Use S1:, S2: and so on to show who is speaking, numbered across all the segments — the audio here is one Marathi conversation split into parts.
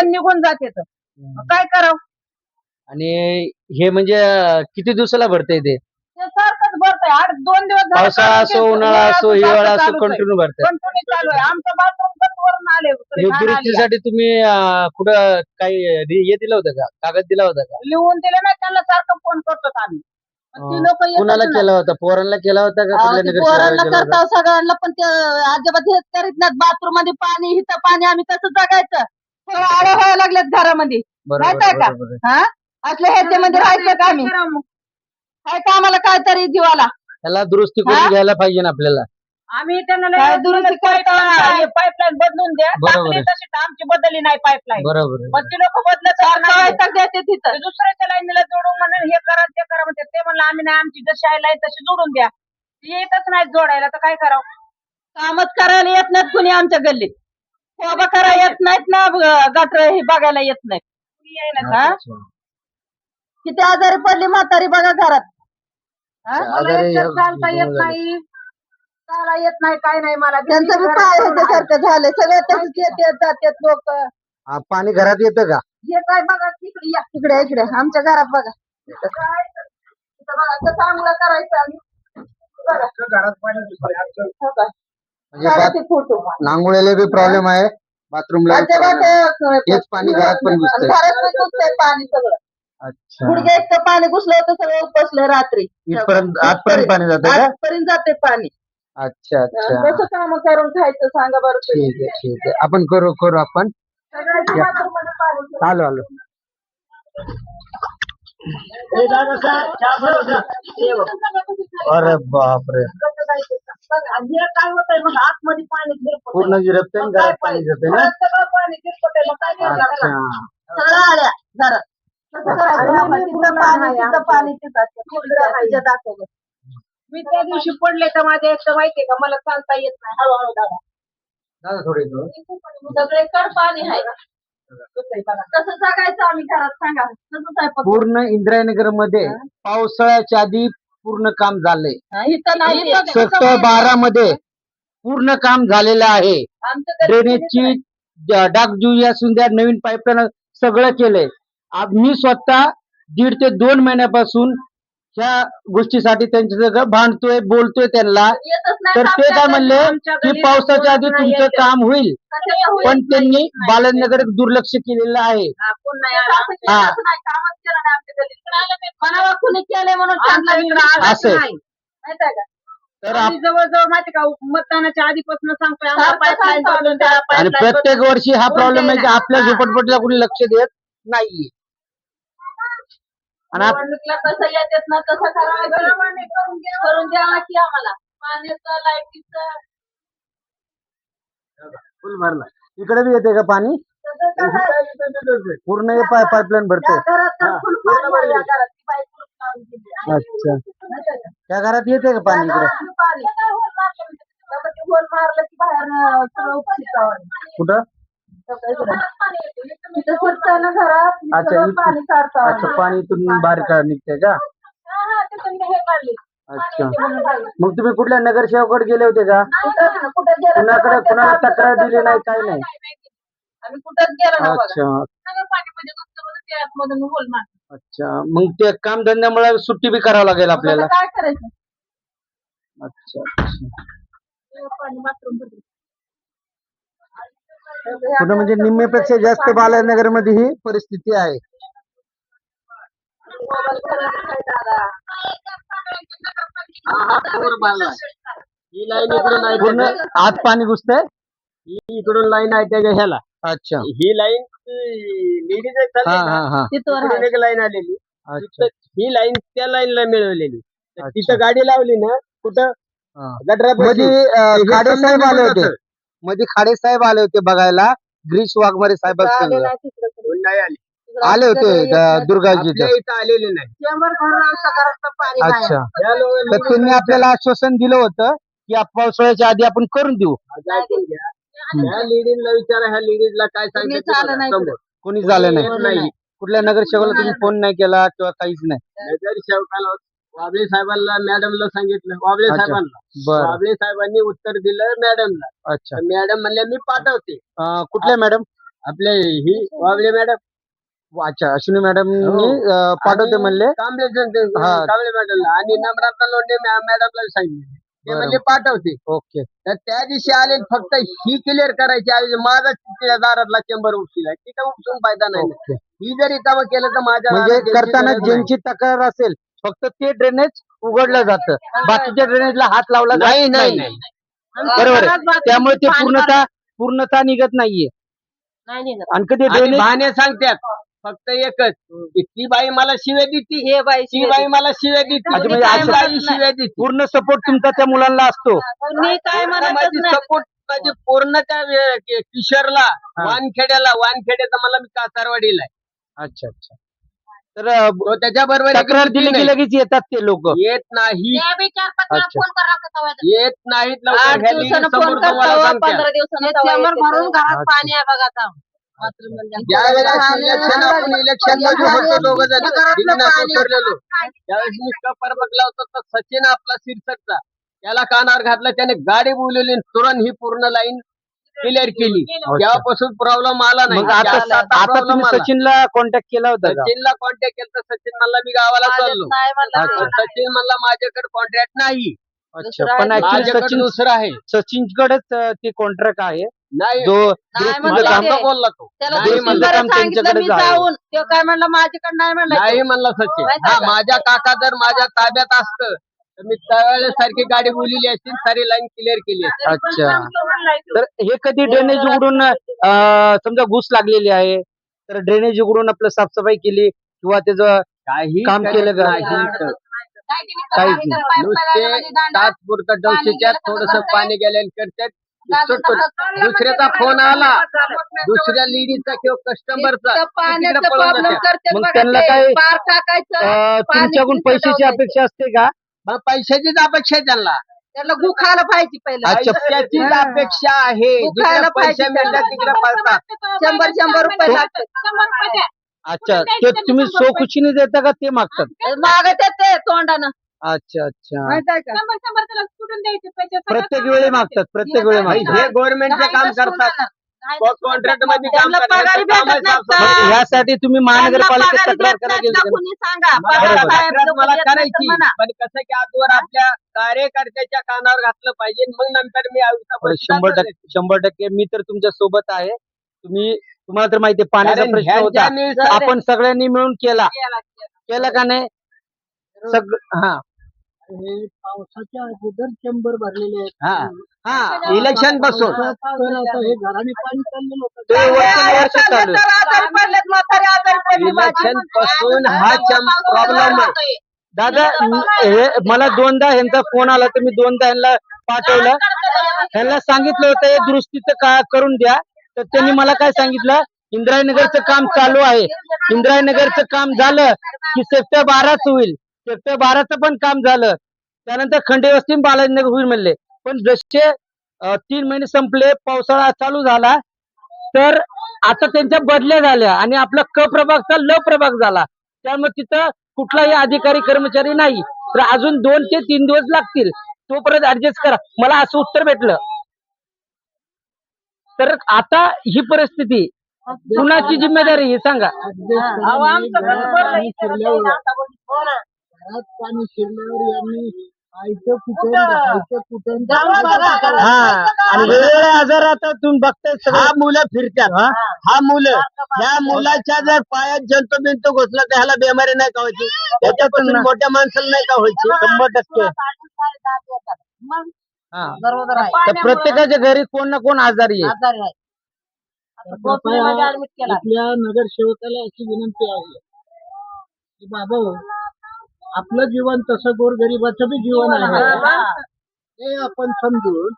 S1: येतात निघून जातात. काय करावं?
S2: आणि हे म्हणजे किती दिवसाला भरते ते?
S1: ते सारखंच भरतंय. 2 दिवस झाले
S2: पावसाळा
S1: काढून
S2: असो,
S1: घेतलं.
S2: उन्हाळा असो,
S1: सारखं
S2: हिवाळा असो,
S1: चालूच आहे.
S2: कंटिन्यू भरते.
S1: कंटिन्यू चालू आहे. आमचं बाथरूम पण वरून आले
S2: हे दुरुस्तीसाठी तुम्ही कुठं काही हे दिलं होतं का, कागद दिला होता का?
S1: लिहून दिलं नाही त्यांना, सारखं फोन करतो आम्ही. पण ती लोक
S2: कुणाला केला होता? पोरांना केला होता का कुठल्या नगरसेवकाला
S1: पोरांना
S2: केला होता?
S1: करताव सगळ्यांना, पण ते अजिबात हेच करीत नाहीत. बाथरूम मध्ये पाणी, इथं पाणी, आम्ही कसं जगायचं? सगळं आळं व्हायला लागलेत घरामध्ये.
S2: बरोबर
S1: माहित आहे का?
S2: बरोबर.
S1: हा असल्या ह्याच्यामध्ये राहायचं का आम्ही? काय का आम्हाला काहीतरी जीवाला
S2: त्याला दुरुस्ती करून घ्यायला पाहिजे ना आपल्याला.
S1: आम्ही त्यांना दुरुस्ती पाईपलाईन बदलून द्या.
S2: बरोबर आहे.
S1: तशी तर आमची बदलली नाही पाईपलाईन.
S2: बरोबर आहे.
S1: पण ती लोक बदलत देते तिथं. दुसऱ्याच्या लाईनीला जोडून म्हणून हे करा ते करा म्हणते. ते म्हणलं आम्ही नाही, आमची जशी आहे लाईन तशी जोडून द्या. ती येतच नाही जोडायला, तर काय करावं? कामच करायला येत नाहीत कुणी आमच्या गल्लीत. बाबा करायला येत नाहीत ना, गटर हे बघायला येत नाहीत.
S2: अच्छा.
S1: किती आजारी पडली म्हातारी बघा घरात. मला
S2: आजारी
S1: एकतर चालता येत
S2: झाले.
S1: नाही, चाला येत नाही, काय नाही. मला त्यांचं बी पाय ह्याच्यासारखं झालंय. सगळं तसंच येतात जातात लोक.
S2: पाणी घरात येतं का?
S1: हे काय बघा, तिकडे या, इकडे इकडे आमच्या घरात बघा. काय इथं बघा, कसं आंघोळ करायचं आम्ही. बघा.
S2: घरात पाणी
S1: हो का?
S2: म्हणजे
S1: काढा ते फोटो.
S2: नांगोळ्याला बी प्रॉब्लेम आहे, बाथरूमला हेच पाणी घरात पण घुसतंय.
S1: घरात पण घुसतंय पाणी सगळं.
S2: अच्छा.
S1: गुडघ्या इतकं पाणी घुसलं होतं, सगळं उपसलं रात्री.
S2: इथपर्यंत आतपर्यंत पाणी जातं का?
S1: आतपर्यंत जाते पाणी.
S2: अच्छा अच्छा.
S1: कसं काम करून खायचं सांगा बरं तुम्ही.
S2: ठीक आहे ठीक आहे, आपण करू करू आपण.
S1: सगळ्यांच्या
S2: या.
S1: बाथरूममध्ये पाणी.
S2: आलो आलो. अरे बापरे,
S1: काय होतंय मग आतमध्ये पाणी गिरपतंय.
S2: पूर्ण जिरपते आणि घरात पाणी जाते ना.
S1: सगळं पाणी गिरपतंय, मग काय करणार?
S2: अच्छा.
S1: सगळं आल्या घरात. कसं करायचं आपण? तिथं पाणी, तिथं पाणी, तिथं दाखवलं. मी त्या दिवशी पडले तर माझ्या एकटं माहितीये का, मला चालता येत नाही. हळूहळू दादा
S2: दादा थोडे इकडं.
S1: सगळे कड पाणी आहे. कसं जगायचं आम्ही घरात सांगा? कसं स्वयंपाक?
S2: पूर्ण इंद्रायनगर मध्ये पावसाळ्याच्या आधी पूर्ण काम झालंय.
S1: इथं नाही.
S2: सेक्टर 12 मध्ये पूर्ण काम झालेलं आहे.
S1: आमचं
S2: ड्रेनेजची डागडुजी असून द्या, नवीन पाईपलाईन सगळं केलंय. मी स्वतः 1.5 ते 2 महिन्यापासून ह्या गोष्टीसाठी त्यांच्या सगळं भांडतोय, बोलतोय त्यांना. तर ते काय म्हणले की पावसाच्या आधी तुमचं काम होईल, पण त्यांनी बालनगर दुर्लक्ष केलेलं आहे.
S1: कुणी केलंय म्हणून
S2: असं
S1: माहित आहे का?
S2: तर
S1: जवळजवळ माहिती का, मतदानाच्या आधीपासून सांगतोय आम्हाला पाईपलाईन बदलून द्या,
S2: आणि
S1: pipeline
S2: प्रत्येक
S1: बदलून
S2: वर्षी हा प्रॉब्लेम आहे की आपल्या झोपडपट्टीला कोणी लक्ष देत नाहीये. आणि
S1: निवडणुकीला कसं येतात ना तसं करायचं, करून द्यावा की आम्हाला पाण्याचं, लाईटीचं.
S2: फुल भरला. इकडे बी येते का पाणी? पूर्ण हे पाईपलाईन भरते. अच्छा, त्या घरात येते का पाणी इकडे?
S1: होल मारलं की बाहेर सगळं उपसित.
S2: कुठं?
S1: तिथं शिरतंय ना घरात,
S2: अच्छा,
S1: सगळं पाणी काढतं.
S2: अच्छा, पाणी इथून बाहेर निघते का?
S1: तिथून हे काढले.
S2: अच्छा, मग तुम्ही कुठल्या नगरसेवकाकडे गेले होते का?
S1: कुठं गेलं?
S2: कुणाला तक्रार दिली नाही, काही नाही?
S1: आम्ही कुठंच गेलो ना.
S2: अच्छा
S1: सगळं पाणीमध्ये नुसतं बघा, ते आतमधून होल मारतं.
S2: अच्छा, मग ते काम धंद्यामुळे सुट्टी बी करावं लागेल आपल्याला.
S1: काय करायचं?
S2: अच्छा अच्छा.
S1: पाणी बाथरूम
S2: कुठं म्हणजे निम्म्यापेक्षा जास्त बालानगर मध्ये ही परिस्थिती आहे.
S3: ही लाईन इकडून आहे,
S2: पूर्ण आत पाणी घुसतंय.
S3: ही इकडून लाईन आहे त्याच्या ह्याला.
S2: अच्छा.
S3: ही लाईन लेडीज
S2: हा हा हा.
S3: तिथून एक लाईन आलेली.
S2: अच्छा.
S3: ही लाईन त्या लाईनला मिळवलेली.
S2: अच्छा.
S3: तिथं गाडी लावली ना, कुठं
S2: मध्ये खाडे साहेब आले होते. मध्ये खाडे साहेब आले होते बघायला, गिरीश वाघमारे साहेब
S3: नाही आली.
S2: आले होते दुर्गाजी.
S3: इथं आलेले नाही.
S2: अच्छा, तर त्यांनी आपल्याला आश्वासन दिलं होतं की पावसाळ्याच्या आधी आपण करून देऊ.
S3: ह्या लेडीजला विचारा, ह्या लेडीजला काय सांगितलं
S2: कोणी झालं नाही. कुठल्या नगरसेवकाला तुम्ही फोन नाही केला किंवा काहीच नाही?
S3: नगरसेवकाला वाबळे साहेबांना, मॅडमला सांगितलं. वाबळे साहेबांना, वाबळे साहेबांनी उत्तर दिलं मॅडमला.
S2: अच्छा,
S3: मॅडम म्हणल्या मी पाठवते.
S2: कुठल्या मॅडम?
S3: आपले ही वावले मॅडम
S2: अच्छा अश्विनी मॅडम
S3: हो.
S2: पाठवते म्हणले.
S3: कांबळे
S2: हा.
S3: कांबळे मॅडमला आणि नम्रता लोंढे मॅडमला सांगितले ते
S2: बरं.
S3: म्हणले पाठवते.
S2: ओके.
S3: तर त्या दिवशी आले फक्त ही क्लिअर करायची आहे माझा तिच्या दारातला चेंबर उपशीला तिथं उपसून फायदा नाही.
S2: ओके.
S3: ही जरी काम केलं तर माझ्या
S2: म्हणजे
S3: दारात यायची
S2: करताना
S3: गरज नाही.
S2: ज्यांची तक्रार असेल फक्त ते ड्रेनेज उघडलं जातं, बाकीच्या ड्रेनेजला हात लावला जात
S3: नाही नाही
S2: नाही.
S3: नाही
S2: बरोबर आहे. त्यामुळे ते पूर्णता निघत नाहीये. आणि कधी
S3: आणि
S2: ड्रेनेज
S3: बहाणे सांगतात फक्त एकच की ती बाई मला शिव्या देती
S1: हे बाई
S3: ती बाई मला शिव्या देती
S2: अच्छा, म्हणजे
S3: ती
S2: असं-
S3: बाई शिव्या देती
S2: पूर्ण सपोर्ट तुमचा त्या मुलांना असतो.
S1: मी काय म्हणतच नाही.
S3: सपोर्ट माझी पूर्ण त्या किशोरला वानखेड्याचा मला मी कासारवाडीला आहे.
S2: अच्छा अच्छा. तर
S3: तो त्याच्या बरोबर
S2: तक्रार दिली की लगेच येतात ते लोक.
S3: येत नाही
S2: अच्छा.
S3: येत नाहीत
S1: 8
S3: लवकर. ह्या
S1: दिवसानं
S3: ladies समोर
S1: फोन
S3: तुम्हाला
S1: करतो,
S3: सांगतात.
S1: 15 दिवसानं
S4: चेंबर भरून घरात
S2: अच्छा.
S4: पाणी आहे बघा आता.
S3: ज्यावेळेस इलेक्शन आपण इलेक्शन मध्ये होतो दोघ जण
S4: घरातलं पाणी.
S3: उतरलेलो त्यावेळेस मी पेपर बघला होता तर सचिन आपला शिरसटचा त्याला कानावर घातला त्याने गाडी बोलवली आणि तुरंत ही पूर्ण लाईन क्लिअर केली. तेव्हापासून प्रॉब्लेम आला नाही.
S2: मग आता
S3: ज्यावेळेस
S2: आता
S3: problem
S2: तुम्ही
S3: आला.
S2: सचिनला कॉन्टॅक्ट केला होता का?
S3: सचिनला कॉन्टॅक्ट केला तर सचिन म्हणला मी गावाला चाललो.
S1: नाही म्हणलं
S2: अच्छा.
S3: पण सचिन म्हणला माझ्याकडे कॉन्ट्रॅक्ट नाही
S2: अच्छा. पण ऍक्च्युली
S3: माझ्याकडे
S2: सचिन
S3: दुसरं आहे.
S2: सचिनकडेच ते कॉन्ट्रॅक्ट आहे
S3: नाही
S2: जो
S1: नाही
S2: दुरुस्तीचं
S1: म्हणलं
S3: मला
S2: काम
S1: ते.
S3: असं बोलला तो
S1: त्याला
S3: नाही
S2: दुरुस्तीचं
S3: म्हणला.
S1: दुसरीकडे
S2: काम
S1: सांगितलं मी
S2: त्यांच्याकडेच आहे.
S1: जाऊन तो काय म्हणलं माझ्याकडे नाही म्हणलं
S3: नाही म्हणला सचिन.
S1: माहिती
S3: हा
S1: आहे का?
S3: माझ्या काका जर माझ्या ताब्यात असतं तर मी त्यावेळेस सारखी गाडी बोललेली असती सारी लाईन क्लिअर केली असती.
S2: अच्छा. तर हे कधी ड्रेनेज उघडून समजा घुस लागलेली आहे तर ड्रेनेज उघडून आपलं साफसफाई केली किंवा त्याचं
S3: काही
S2: काम
S3: करत
S2: केलं का?
S3: नाही.
S2: काहीच नाही.
S3: नुसते तात्पुरतं डवशीच्यात थोडस पाणी गेल्याने करतात. दुसऱ्याचा फोन आला दुसऱ्या लेडीचा किंवा कस्टमरचा
S1: पाण्याचं
S3: पळून
S1: प्रॉब्लेम
S3: जातात.
S1: करते
S2: मग
S1: बघा
S2: त्यांना
S1: ते.
S2: काय
S1: पार टाकायचं
S2: तुमच्याकडून पैशाची अपेक्षा असते का?
S3: मग पैशाचीच अपेक्षा आहे त्यांना.
S1: त्याला गुखायला पाहिजे पहिलं.
S2: अच्छा.
S3: पैशाचीच अपेक्षा आहे. जिकडे
S1: खायला
S3: पैसे
S1: पाहिजे
S3: मिळतात तिकडे पळतात.
S1: 100 रुपये लागतात.
S2: अच्छा. ते तुम्ही सोखुशीने देता का ते मागतात?
S1: मागत ते तोंडानं
S2: अच्छा अच्छा.
S1: माहित आहे का?
S2: प्रत्येक वेळी मागतात प्रत्येक वेळी मागतात.
S3: हे गव्हर्नमेंटचे काम करतात. कॉन्ट्रॅक्ट मध्ये काम
S1: त्यांना पगारी
S3: करतात.
S1: भेटत नाही का?
S2: मग ह्यासाठी तुम्ही महानगरपालिकेत तक्रार करायला गेली का?
S1: कुणी सांगा
S3: मला
S1: पगार साहेब
S3: तक्रार
S1: लोकं
S3: मला
S1: देत नाही तर
S3: करायची
S1: म्हणा.
S3: पण कसं की आजवर आपल्या कार्यकर्त्याच्या कानावर घातलं पाहिजे मग नंतर मी आयुष्यात
S2: 100% मी तर तुमच्या सोबत आहे. तुम्हाला तर माहिती आहे पाण्याचा प्रश्न होता आपण सगळ्यांनी मिळून केला का नाही सगळं. हा
S4: पावसाच्या अगोदर चेंबर भरलेले आहेत.
S3: हा इलेक्शन पासून
S4: हे घराने पाणी चाललेलं होतं.
S2: ते वर्ष चालू आहे.
S1: आजारी पडलेत, म्हातारे आजारी पडली माझी.
S3: इलेक्शन पासून हा प्रॉब्लेम आहे.
S2: दादा हे मला दोनदा ह्यांचा फोन आला तर मी दोनदा ह्यांना पाठवलं. ह्यांना सांगितलं होतं हे दुरुस्तीचं करून द्या तर त्यांनी मला काय सांगितलं इंद्रायनगरचं काम चालू आहे. इंद्रायनगरचं काम झालं की सेक्टर 12च होईल. सेक्टर 12चं पण काम झालं त्यानंतर खंडेवस्ती बालाजीनगर होईल म्हणले. पण जसे 3 महिने संपले पावसाळा चालू झाला तर आता त्यांच्या बदल्या झाल्या आणि आपला क प्रभागचा ल प्रभाग झाला. त्यामुळे तिथं कुठलाही अधिकारी कर्मचारी नाही तर अजून 2 ते 3 दिवस लागतील. तोपर्यंत ऍडजस्ट करा मला असं उत्तर भेटलं. तर आता ही परिस्थिती कुणाची जिम्मेदारी हे सांगा.
S1: अहो, आमचं कसं भरलं इथं
S4: घरात पाणी शिरल्यावर यांनी आयतं कुठून राहायचं कुठून
S2: हा आणि वेगवेगळ्या आजारात तुम्ही बघताय
S3: हा
S2: सगळं.
S3: मुलं फिरतात. हा मुलं ह्या मुलाच्या जर पायात जंतू बिंतू घुसला तर ह्याला बेमारी नाही का व्हायची त्याच्यापासून मोठ्या माणसाला नाही का व्हायची
S2: 100%. हा
S1: बरोबर आहे.
S2: तर प्रत्येकाच्या घरी कोण ना कोण आजारी आहे.
S1: आजारी आहे. आता गोठणीमध्ये ऍडमिट केला.
S4: आपल्या नगरसेवकाला अशी विनंती आहे की बाबा आपलं जीवन तसं गोरगरिबाचं बी जीवन आहे हे आपण समजून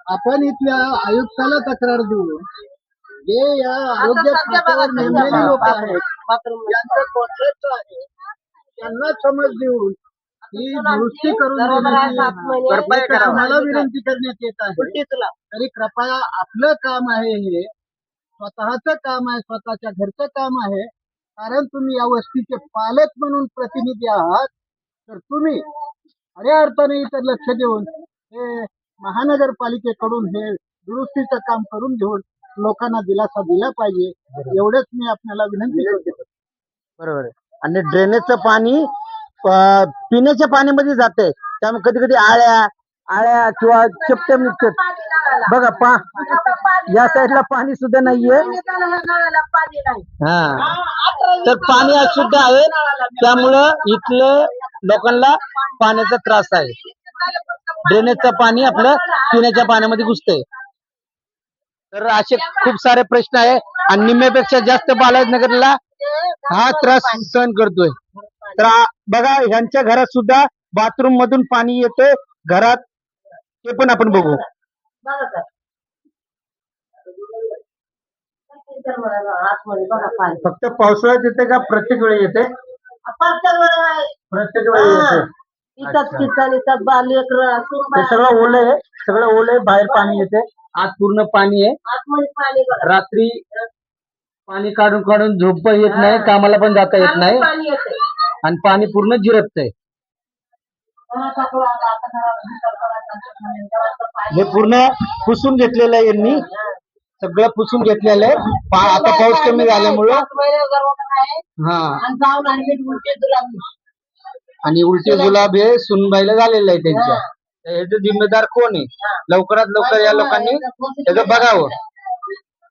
S4: आपण इथल्या आयुक्ताला तक्रार देऊन जे या आरोग्य खात्यावर नेमलेले लोक आहेत त्यांचं कॉन्ट्रॅक्ट आहे त्यांना समज देऊन ही दुरुस्ती करून देण्याची आम्हाला विनंती करण्यात येत आहे. तरी कृपया आपलं काम आहे हे स्वतःचं काम आहे स्वतःच्या घरचं काम आहे. कारण तुम्ही या वस्तीचे पालक म्हणून प्रतिनिधी आहात तर तुम्ही खऱ्या अर्थाने इतर लक्ष देऊन हे महानगरपालिकेकडून हे दुरुस्तीचं काम करून घेऊन लोकांना दिलासा दिला पाहिजे एवढंच मी आपल्याला विनंती करतो.
S2: बरोबर आहे. आणि ड्रेनेजचं पाणी पिण्याच्या पाण्यामध्ये जाते, त्यामुळे कधी कधी आळ्या किंवा चपटे निघतात बघा. या साईडला पाणी सुद्धा नाहीये. हा, तर पाणी अशुद्ध आहे, त्यामुळं इथले लोकांना पाण्याचा त्रास आहे. ड्रेनेजचं पाणी आपलं पिण्याच्या पाण्यामध्ये घुसतंय. तर असे खूप सारे प्रश्न आहे आणि निम्म्यापेक्षा जास्त बालाजीनगरला हा त्रास सहन करतोय. तर बघा, ह्यांच्या घरात सुद्धा बाथरूम मधून पाणी येतंय घरात, ते पण आपण बघू. फक्त पावसाळ्यात येते का प्रत्येक वेळी येते? प्रत्येक वेळी येते. ते सगळं ओलं बाहेर पाणी येते, आत पूर्ण पाणी आहे. रात्री पाणी काढून काढून झोप येत नाही, कामाला पण जाता येत नाही आणि पाणी पूर्ण जिरतंय. हे पूर्ण पुसून घेतलेलं आहे यांनी, सगळं पुसून घेतलेलं आहे. आता पाऊस कमी झाल्यामुळं हा, आणि उलटे जुलाब हे सुनबाईला झालेलं आहे त्यांच्या. ह्याचं जिम्मेदार कोण आहे? लवकरात लवकर या लोकांनी त्याचं बघावं.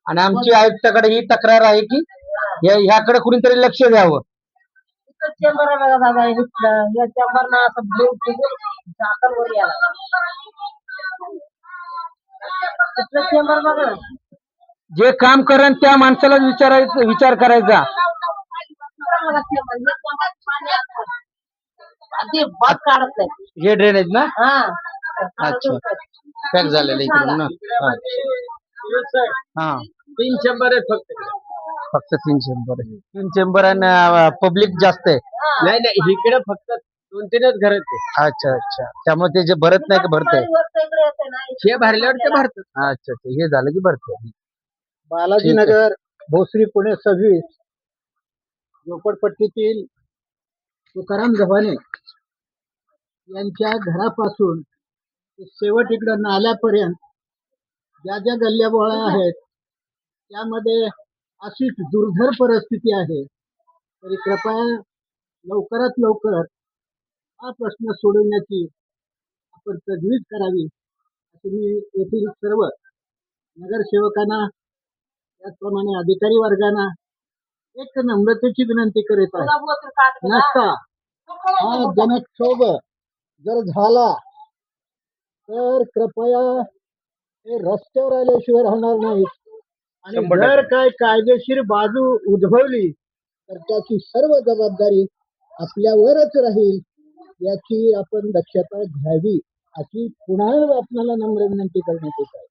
S2: आणि आमची आयुक्ताकडे ही तक्रार आहे की ह्याकडे कुणीतरी लक्ष द्यावं. जे काम करण त्या माणसाला विचार करायचा. हे ड्रेनेज ना? अच्छा, पॅक झालेलं इकडून ना. हा,
S3: 3 चेंबर आहेत
S2: फक्त 3 चेंबर आहे. 3 चेंबर आणि पब्लिक जास्त आहे.
S3: नाही, इकडे फक्त 2-3च घर आहेत.
S2: अच्छा, त्यामुळे ते जे भरत नाही, भरत आहे.
S3: हे भरल्यावर ते भरतात.
S2: अच्छा, हे झालं की भरत.
S4: बालाजीनगर, भोसरी, पुणे 26 झोपडपट्टीतील तुकाराम गव्हाणे यांच्या घरापासून शेवट इकडं नाल्यापर्यंत ज्या ज्या गल्ल्याबोळा आहेत त्यामध्ये अशी दुर्धर परिस्थिती आहे. तरी कृपया लवकरात लवकर हा प्रश्न सोडवण्याची आपण तजवीज करावी अशी मी येथील सर्व नगरसेवकांना, त्याचप्रमाणे अधिकारी वर्गांना एक नम्रतेची विनंती करीत आहे. नसता हा जनक्षोभ जर झाला तर कृपया हे रस्त्यावर आल्याशिवाय राहणार नाहीत. आणि जर काय कायदेशीर बाजू उद्भवली तर त्याची सर्व जबाबदारी आपल्यावरच राहील, याची आपण दक्षता घ्यावी अशी पुन्हा आपल्याला नम्र विनंती करण्यात येत आहे.